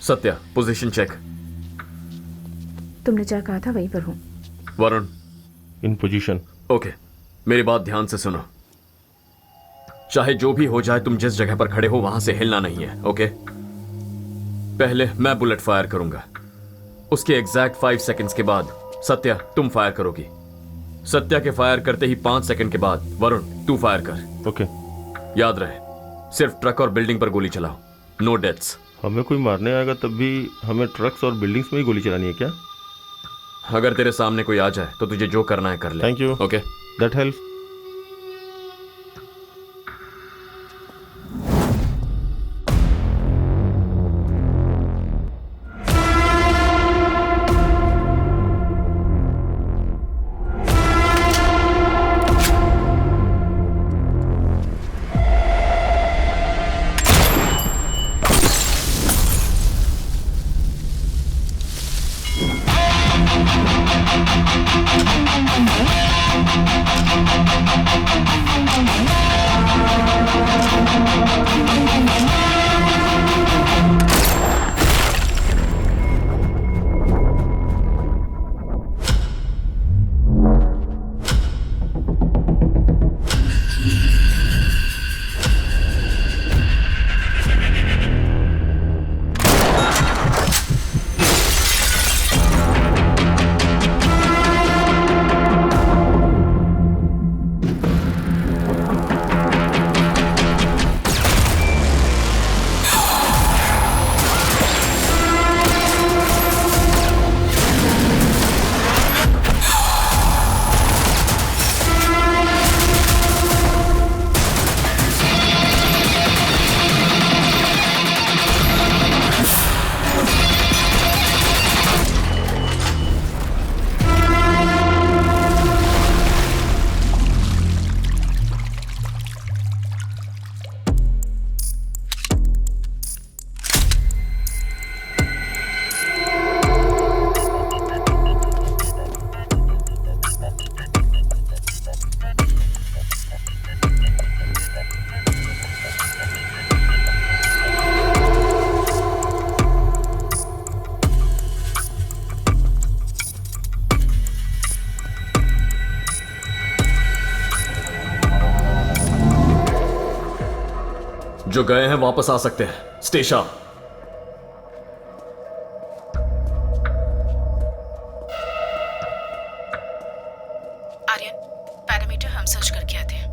Satya, position check. तुमने जहाँ कहा था वहीं पर हूँ। वरुण, इन पोजीशन। ओके, मेरी बात ध्यान से सुनो। चाहे जो भी हो जाए, तुम जिस जगह पर खड़े हो वहां से हिलना नहीं है, ओके? पहले मैं बुलेट फायर करूंगा, उसके एग्जैक्ट 5 सेकंड्स के बाद सत्या तुम फायर करोगी। सत्या के फायर करते ही 5 सेकंड के बाद वरुण तू फायर कर। ओके। याद रहे, सिर्फ ट्रक और बिल्डिंग पर गोली चलाओ, नो डेथ्स। हमें कोई मारने आएगा तब भी हमें ट्रक्स और बिल्डिंग्स में ही गोली चलानी है क्या? अगर तेरे सामने कोई आ जाए तो तुझे जो करना है कर ले। Thank you. Okay, that help. जो गए हैं वापस आ सकते हैं। स्टेशा, आर्यन, पैरामीटर हम सर्च करके आते हैं।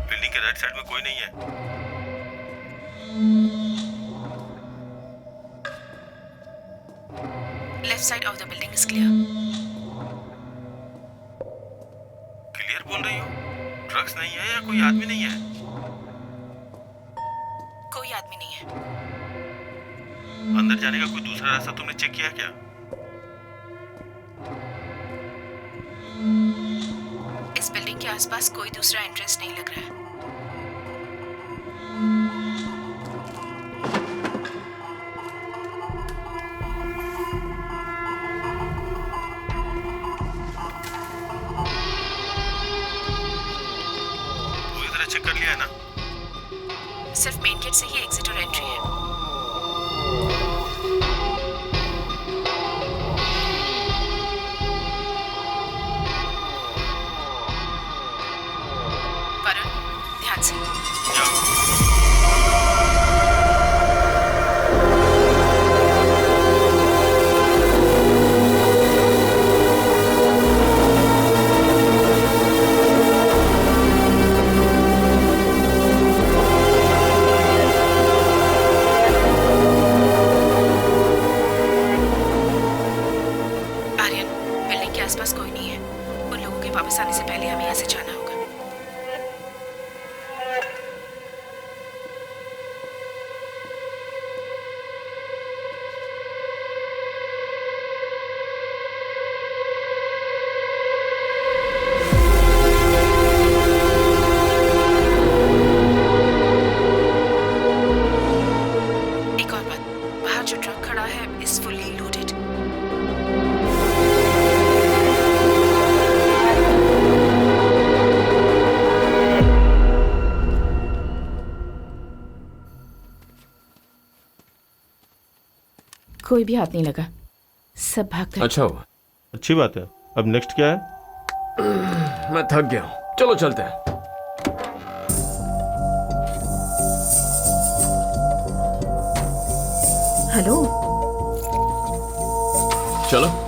बिल्डिंग के राइट साइड में कोई नहीं है। Left side of the building is clear. Clear बोल रही हो? ट्रक्स नहीं है या कोई आदमी नहीं है? कोई आदमी नहीं है। अंदर जाने का कोई दूसरा रास्ता तुमने चेक किया क्या? इस बिल्डिंग के आसपास कोई दूसरा एंट्रेंस नहीं लग रहा है। पूरी तरह चेक कर लिया है ना? सिर्फ मेन गेट से ही एग्जिट और एंट्री है। वरुण, ध्यान से। आर्यन, बिल्डिंग के आसपास कोई नहीं है। उन लोगों के वापस आने से पहले हमें यहाँ से जाना होगा। कोई भी हाथ नहीं लगा, सब भाग गए। अच्छा हुआ। अच्छी बात है। अब नेक्स्ट क्या है? मैं थक गया हूं, चलो चलते हैं। हेलो, चलो।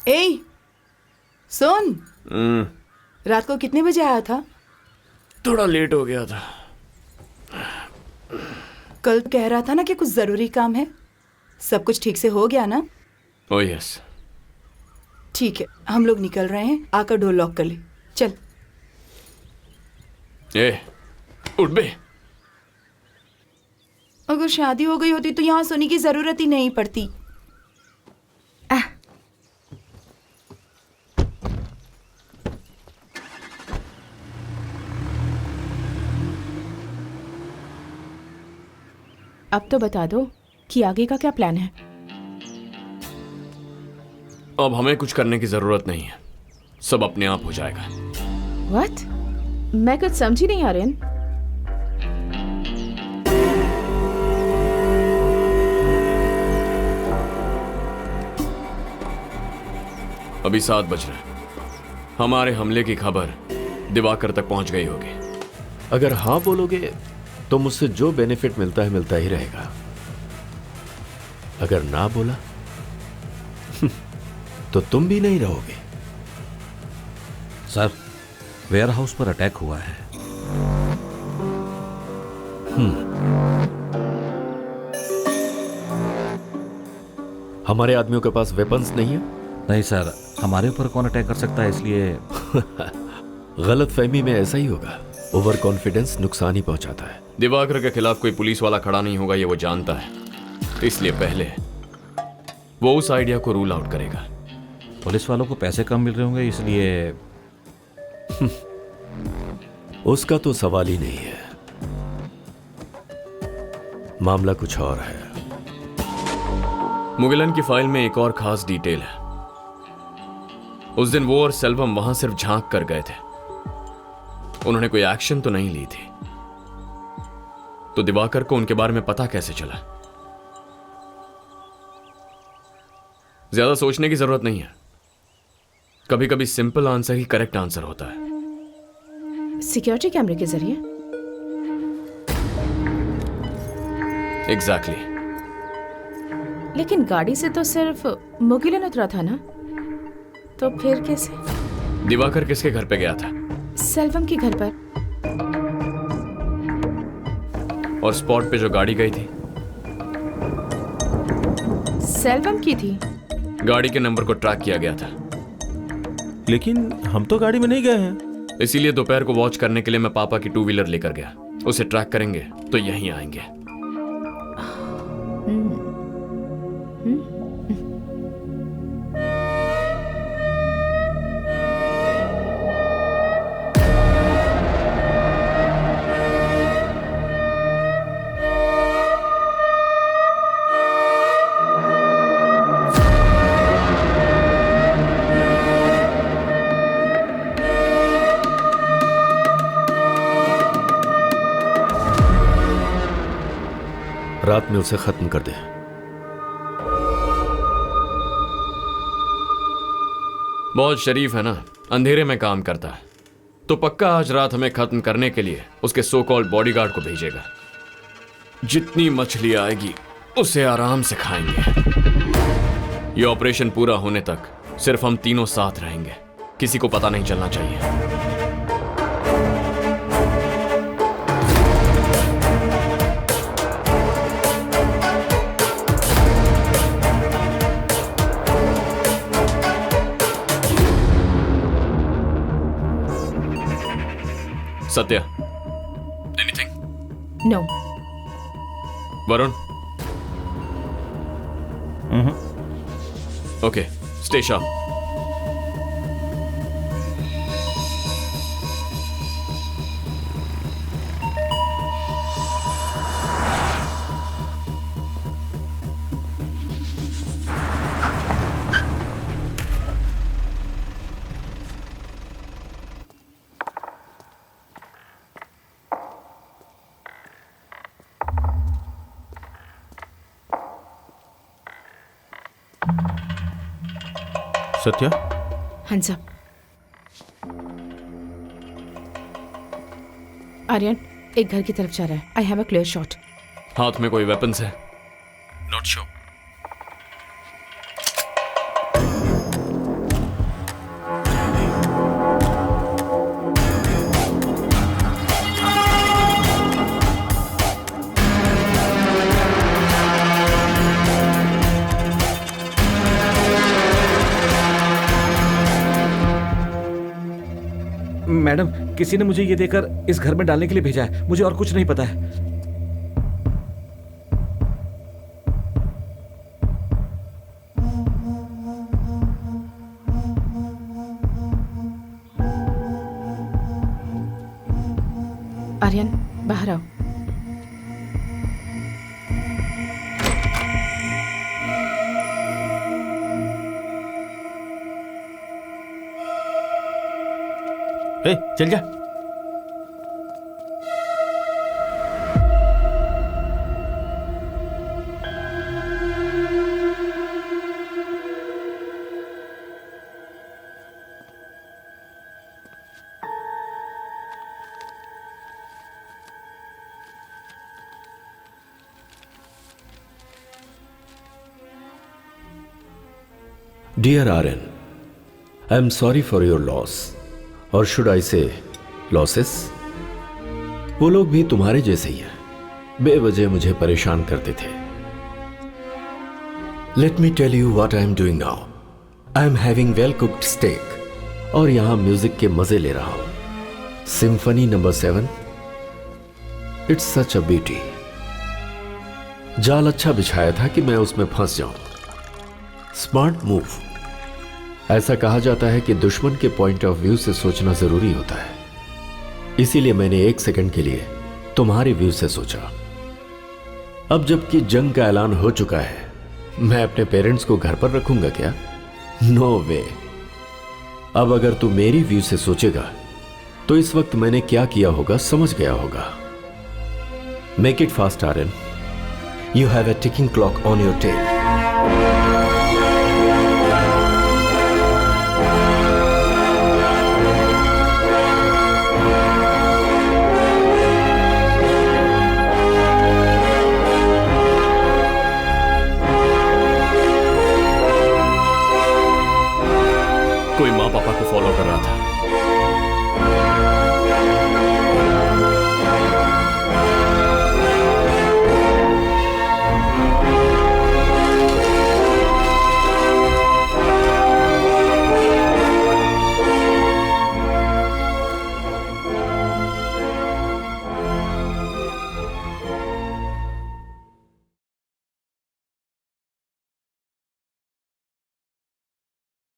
ए, सुन, रात को कितने बजे आया था? थोड़ा लेट हो गया था। कल कह रहा था ना कि कुछ जरूरी काम है। सब कुछ ठीक से हो गया ना? Oh yes. ठीक है, हम लोग निकल रहे हैं। आकर डोर लॉक कर ले। चल। ए, उठ बे। अगर शादी हो गई होती तो यहाँ सोने की जरूरत ही नहीं पड़ती। अब तो बता दो कि आगे का क्या प्लान है। अब हमें कुछ करने की जरूरत नहीं है, सब अपने आप हो जाएगा। व्हाट? मैं कुछ समझी नहीं आर्यन। अभी 7 बज रहे हैं। हमारे हमले की खबर दिवाकर तक पहुंच गई होगी। अगर हाँ बोलोगे तो मुझसे जो बेनिफिट मिलता है मिलता ही रहेगा। अगर ना बोला तो तुम भी नहीं रहोगे। सर, वेयरहाउस पर अटैक हुआ है। हमारे आदमियों के पास वेपन्स नहीं है? नहीं सर, हमारे ऊपर कौन अटैक कर सकता है, इसलिए गलत फहमी में ऐसा ही होगा। ओवर कॉन्फिडेंस नुकसान ही पहुंचाता है। दिवाकर के खिलाफ कोई पुलिस वाला खड़ा नहीं होगा, ये वो जानता है। इसलिए पहले वो उस आइडिया को रूल आउट करेगा। पुलिस वालों को पैसे कम मिल रहे होंगे, इसलिए उसका तो सवाल ही नहीं है। मामला कुछ और है। मुगिलन की फाइल में एक और खास डिटेल है। उस दिन वो और सेल्वम वहां सिर्फ झांक कर गए थे, उन्होंने कोई एक्शन तो नहीं ली थी। तो दिवाकर को उनके बारे में पता कैसे चला? ज्यादा सोचने की जरूरत नहीं है। कभी कभी सिंपल आंसर ही करेक्ट आंसर होता है। सिक्योरिटी कैमरे के जरिए? एग्जैक्टली। लेकिन गाड़ी से तो सिर्फ मुगिलन उतरा था ना, तो फिर कैसे? दिवाकर किसके घर पे गया था? सेल्वम के घर पर। और स्पॉट पे जो गाड़ी गई थी, सेल्वम की थी। गाड़ी के नंबर को ट्रैक किया गया था। लेकिन हम तो गाड़ी में नहीं गए हैं। इसीलिए दोपहर को वॉच करने के लिए मैं पापा की 2 व्हीलर लेकर गया। उसे ट्रैक करेंगे तो यहीं आएंगे। रात में उसे खत्म कर दे। बहुत शरीफ है ना, अंधेरे में काम करता है। तो पक्का आज रात हमें खत्म करने के लिए उसके सो कॉल्ड बॉडीगार्ड को भेजेगा। जितनी मछली आएगी उसे आराम से खाएंगे। ये ऑपरेशन पूरा होने तक सिर्फ हम तीनों साथ रहेंगे, किसी को पता नहीं चलना चाहिए। Satya, anything? No. Varun? Okay, Stay sharp. Satya, hands up. Aryan एक घर की तरफ जा रहा है। I have a clear shot. हाथ में कोई वेपन्स है? Not sure. मैडम, किसी ने मुझे ये देकर इस घर में डालने के लिए भेजा है। मुझे और कुछ नहीं पता है। आर्यन बाहर आओ। ए, चल जा। Dear Aryan, I am sorry for your loss, or should I say losses? वो लोग भी तुम्हारे जैसे ही हैं, बेवजह मुझे परेशान करते थे। Let me tell you what I am doing now. I am having well cooked steak और यहां म्यूजिक के मजे ले रहा हूं। Symphony number 7, it's such a beauty. जाल अच्छा बिछाया था कि मैं उसमें फंस जाऊं। Smart move. ऐसा कहा जाता है कि दुश्मन के पॉइंट ऑफ व्यू से सोचना जरूरी होता है, इसीलिए मैंने एक सेकंड के लिए तुम्हारे व्यू से सोचा। अब जबकि जंग का ऐलान हो चुका है, मैं अपने पेरेंट्स को घर पर रखूंगा क्या? नो वे। अब अगर तू मेरी व्यू से सोचेगा तो इस वक्त मैंने क्या किया होगा समझ गया होगा। Make it fast Aryan, you have a ticking clock on your tail. कोई माँ पापा को फॉलो कर रहा था।